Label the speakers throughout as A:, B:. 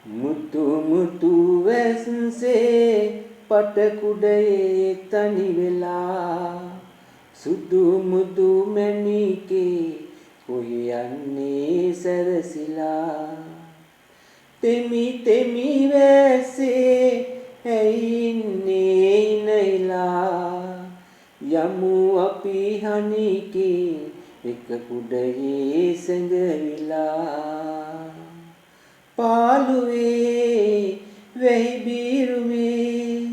A: මුතු මුතු වැස්සේ පටකුඩේ තනි වෙලා සුදු මුදු මැණිකේ කොයි යන්නේ සැරසිලා තෙමි තෙමි වැස්සේ ඇයින්නේ නැයිලා යමු අපි හනිකේ එක කුඩයේ සැඟවිලා පාළුවේ වෙහි බීරුවේ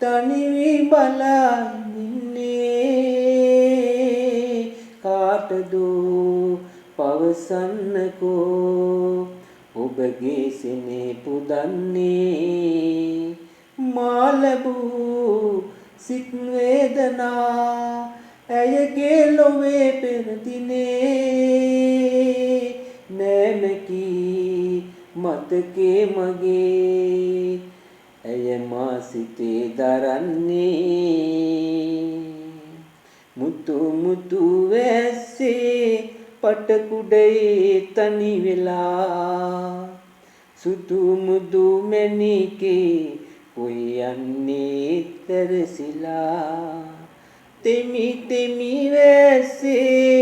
A: තනි වී බලා ඉන්නේ කාටදෝ පවසන්නකෝ ඔබගේ සිනේ පුදන්නේ මා ලැබූ සිත් වේදනා ඇයගේ ලොවේ පෙර දිනේ නැමකී මතකේ මගේ ඇය මා සිතේ දරන්නේ මුතු මුතු වැස්සේ පටකුඩේ තනි වෙලා සුදු මුදු මැණිකේ කොයි යන්නේ තැරසිලා තෙමි තෙමි වැස්සේ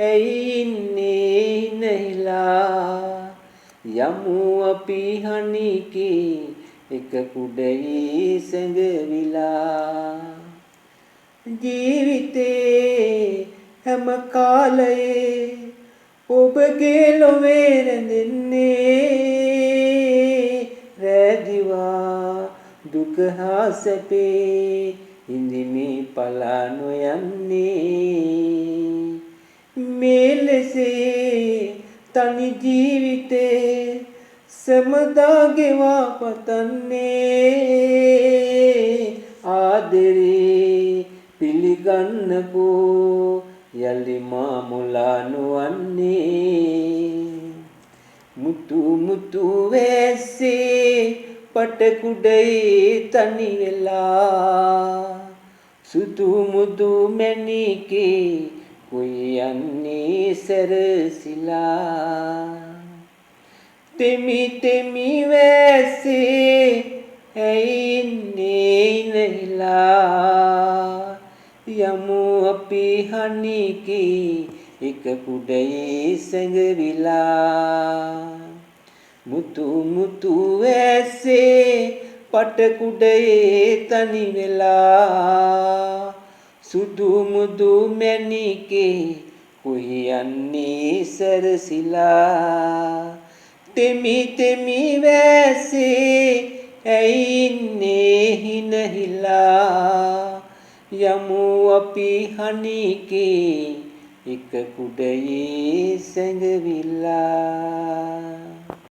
A: ඇයි ඉන්නේ නැහිලා යමු අපි හනිකේ එක කුඩයේ සැඟවිලා ජීවිතේ හැම කාලයේ ඔබගේ ලොවේ රැඳෙන්නේ රැදිවා දුක හා සැපේ ඉඳිමි පලා නොයන්නේ මෙලෙසේ තනි ජීවිතේ සමදා ගෙවා පතන්නේ ආදරේ පිළිගන්නකෝ යලි මා මුලා නොවන්නේ මුතු මුතු වැස්සේ පටකුඩේ තනි වෙලා සුදු මුදු මැණිකේ කොයි යන්නේ සැරසිලා තෙමි තෙමි වැස්සේ ඇයි ඉන්නේ නැහිලා යමු අපි හනිකේ එක කුඩයේ සැඟවිලා මුතු මුතු වැස්සේ පටකුඩයේ තනි වෙලා සුදු මුදු මැණිකේ කොයි යන්නේ සැරසිලා තෙමි තෙමි වැස්සේ ඇයි ඉන්නේ නැහිලා යමු අපි හනිකේ එක කුඩයේ සැඟවිලා